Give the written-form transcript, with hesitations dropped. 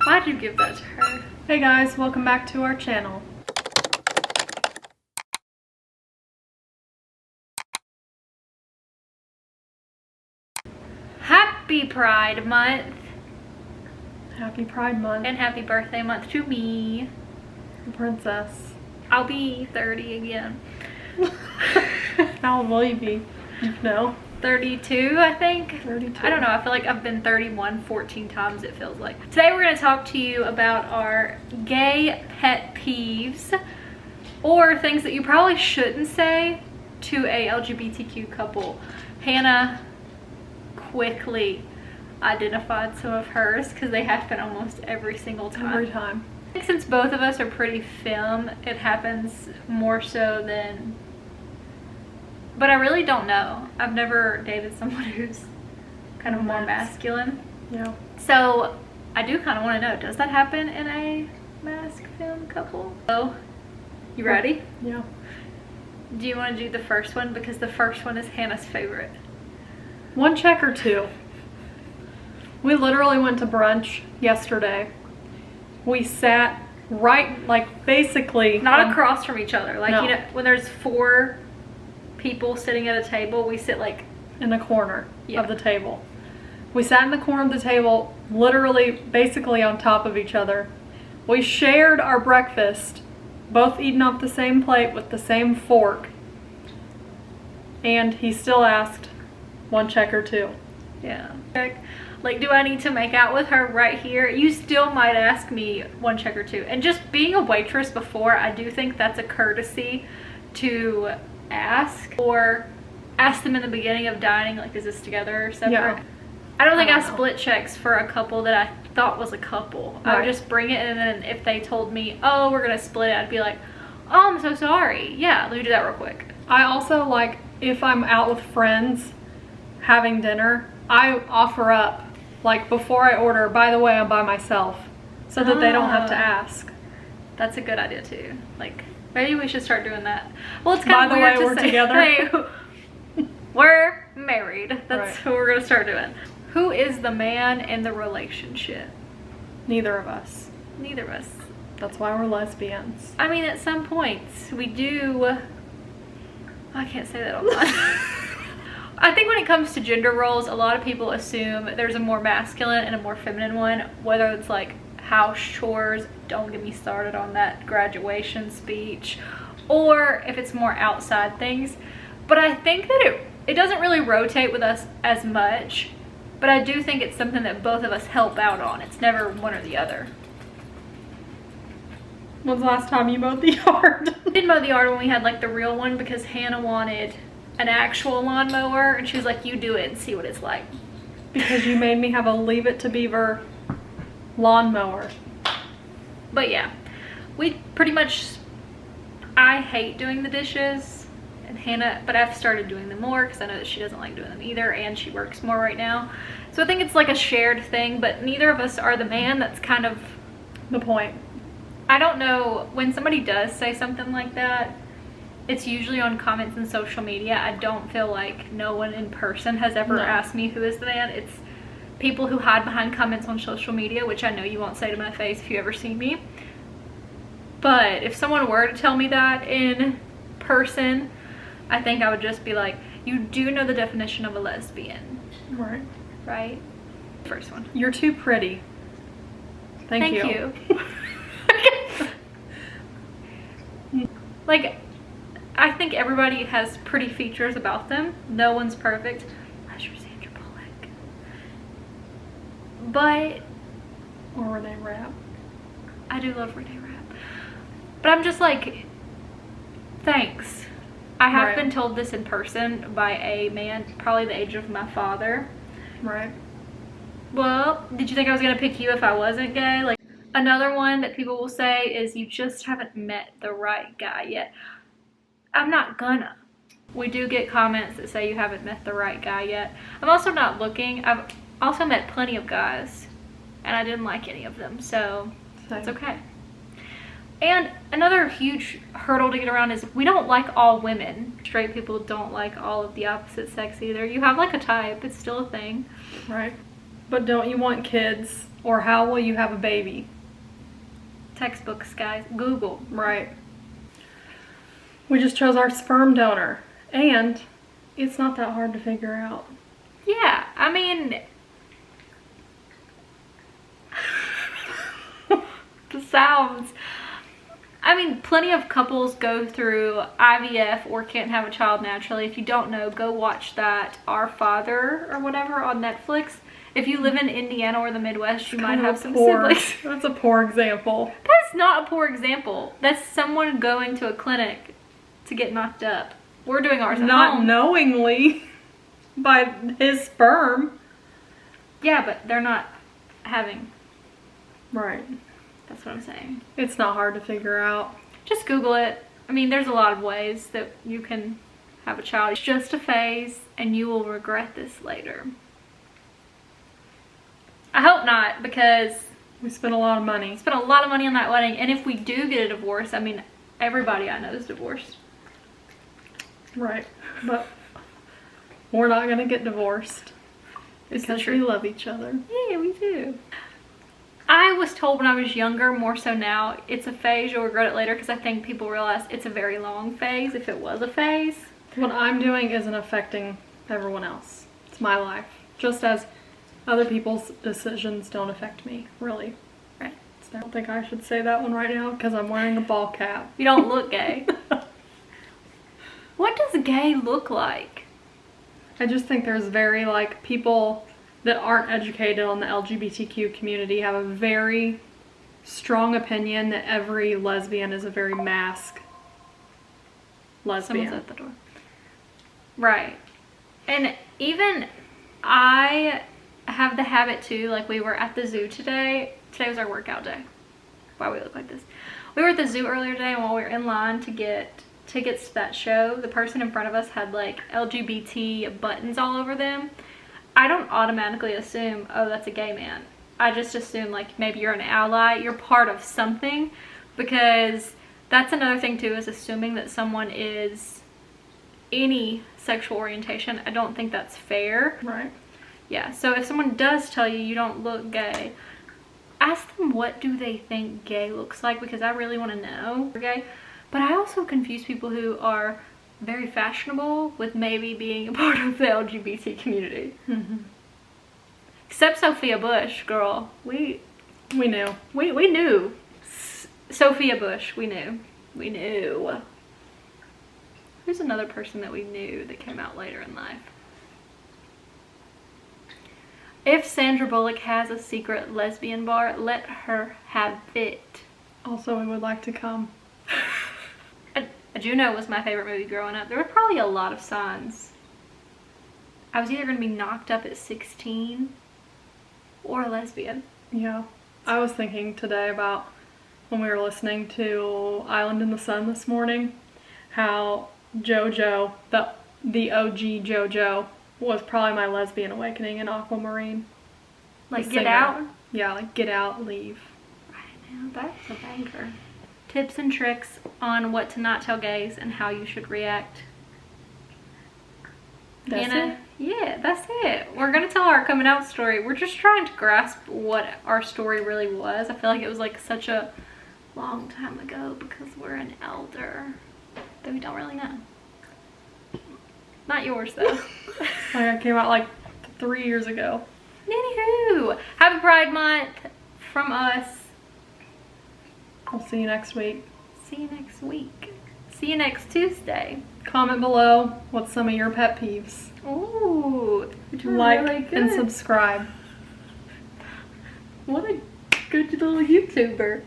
Why'd you give that to her? Hey guys, welcome back to our channel. Happy Pride Month. Happy Pride Month. And happy birthday month to me. Princess. I'll be 30 again. How old will you be? No. 32, I think. 32. I don't know. I feel like I've been 31 14 times, it feels like. Today we're going to talk to you about our gay pet peeves, or things that you probably shouldn't say to a LGBTQ couple. Hannah quickly identified some of hers because they happen almost every single time. Every time. I think since both of us are pretty femme, it happens more so than... But I really don't know. I've never dated someone who's kind of more masculine. Yeah. So I do kind of want to know, does that happen in a masc femme couple? So, you ready? Yeah. Do you want to do the first one? Because the first one is Hannah's favorite. One check or two. We literally went to brunch yesterday. We sat right, like, basically... Not across from each other. Like, no. you know, when there's 4 people sitting at a table, we sit, like... in the corner Yeah. of the table. We sat in the corner of the table, literally, basically on top of each other. We shared our breakfast, both eating off the same plate with the same fork. And he still asked one check or two. Yeah. Like, do I need to make out with her right here? You still might ask me one check or two. And just being a waitress before, I do think that's a courtesy to ask. Or ask them in the beginning of dining, like, is this together or separate? Yeah. I don't think I know. split checks for a couple that I thought was a couple. I would Right. just bring it, and then if they told me, oh, we're going to split it, I'd be like, oh, I'm so sorry. Yeah, let me do that real quick. I also, like, if I'm out with friends having dinner, I offer up, like, before I order, by the way, I'm by myself, so that they don't have to ask. That's a good idea too. Like, maybe we should start doing that. Well, it's kind By of the weird way, to we're say, together. hey, we're married. That's Right. what we're gonna start doing. Who is the man in the relationship? Neither of us. Neither of us. That's why we're lesbians. I mean, at some points we do. I can't say that online. I think when it comes to gender roles, a lot of people assume there's a more masculine and a more feminine one, whether it's like house chores, don't get me started on that graduation speech, or if it's more outside things. But I think that it doesn't really rotate with us as much, but I do think it's something that both of us help out on. It's never one or the other. When's the last time you mowed the yard? I did mow the yard when we had like the real one because Hannah wanted an actual lawnmower, and she was like, you do it and see what it's like. Because you made me have a Leave It to Beaver lawnmower. But yeah, we pretty much, I hate doing the dishes, and Hannah, but I've started doing them more because I know that she doesn't like doing them either, and she works more right now. So I think it's like a shared thing, but neither of us are the man. That's kind of The point. I don't know, when somebody does say something like that, it's usually on comments in social media. I don't feel like no one in person has ever asked me who is the man. It's people who hide behind comments on social media, which I know you won't say to my face if you ever see me. But if someone were to tell me that in person, I think I would just be like, you do know the definition of a lesbian, Right. right? First one. You're too pretty. Thank you. Like, I think everybody has pretty features about them. No one's perfect. Unless you're Sandra Bullock. But Or Renee Rapp. I do love Renee Rapp. But I'm just like, thanks. I have Right. been told this in person by a man, probably the age of my father. Right. Well, did you think I was gonna pick you if I wasn't gay? Like, another one that people will say is, you just haven't met the right guy yet. I'm not gonna. We do get comments that say you haven't met the right guy yet. I'm also not looking. I've also met plenty of guys, and I didn't like any of them, so that's okay. And another huge hurdle to get around is we don't like all women. Straight people don't like all of the opposite sex either. You have like a type, it's still a thing. Right. But don't you want kids? Or how will you have a baby? Textbooks, guys. Google. Right. We just chose our sperm donor. And it's not that hard to figure out. Yeah, I mean... the sounds... I mean, plenty of couples go through IVF or can't have a child naturally. If you don't know, go watch that Our Father or whatever on Netflix. If you live in Indiana or the Midwest, you might have some siblings. That's a poor example. That's not a poor example. That's someone going to a clinic to get knocked up. We're doing ours at Not home. knowingly by his sperm. Yeah, but they're not having. Right. That's what I'm saying. It's not hard to figure out. Just Google it. I mean, there's a lot of ways that you can have a child. It's just a phase, and you will regret this later. I hope not, because we spent a lot of money. Spent a lot of money on that wedding, and if we do get a divorce, I mean, everybody I know is divorced. Right, but we're not gonna get divorced because we love each other. Yeah, we do. I was told when I was younger, more so now, it's a phase, you'll regret it later, because I think people realize it's a very long phase if it was a phase. What I'm doing isn't affecting everyone else. It's my life. Just as other people's decisions don't affect me, really. Right. So I don't think I should say that one right now because I'm wearing a ball cap. You don't look gay. What does gay look like? I just think there's very, like, people that aren't educated on the LGBTQ community have a very strong opinion that every lesbian is a very masked lesbian. Someone's at the door. Right. And even I have the habit too, like we were at the zoo today. Today was our workout day. Why we look like this. We were at the zoo earlier today, and while we were in line to get tickets to that show, the person in front of us had like LGBT buttons all over them. I don't automatically assume, oh, that's a gay man. I just assume like maybe you're an ally, you're part of something, because that's another thing too, is assuming that someone is any sexual orientation. I don't think that's fair. Right. Yeah, so if someone does tell you you don't look gay, ask them what do they think gay looks like, because I really want to know. Gay. But I also confuse people who are very fashionable with maybe being a part of the LGBT community. Mm-hmm. Except Sophia Bush, girl. We knew. We knew. Sophia Bush, we knew. We knew. Who's another person that we knew that came out later in life? If Sandra Bullock has a secret lesbian bar, let her have it. Also, we would like to come. Juno was my favorite movie growing up. There were probably a lot of signs. I was either going to be knocked up at 16 or a lesbian. Yeah. I was thinking today about when we were listening to Island in the Sun this morning, how JoJo, the OG JoJo, was probably my lesbian awakening in Aquamarine. Like Get Out? Yeah, like Get Out, Leave. I know, that's a banker. Tips and tricks on what to not tell gays and how you should react. That's Hannah? it? Yeah, that's it. We're going to tell our coming out story. We're just trying to grasp what our story really was. I feel like it was like such a long time ago because we're an elder that we don't really know. Not yours though. Like I came out like 3 years ago. Anywho, happy Pride Month from us. We'll see you next week. See you next week. See you next Tuesday. Comment below what's some of your pet peeves. Ooh, like really and subscribe. What a good little YouTuber.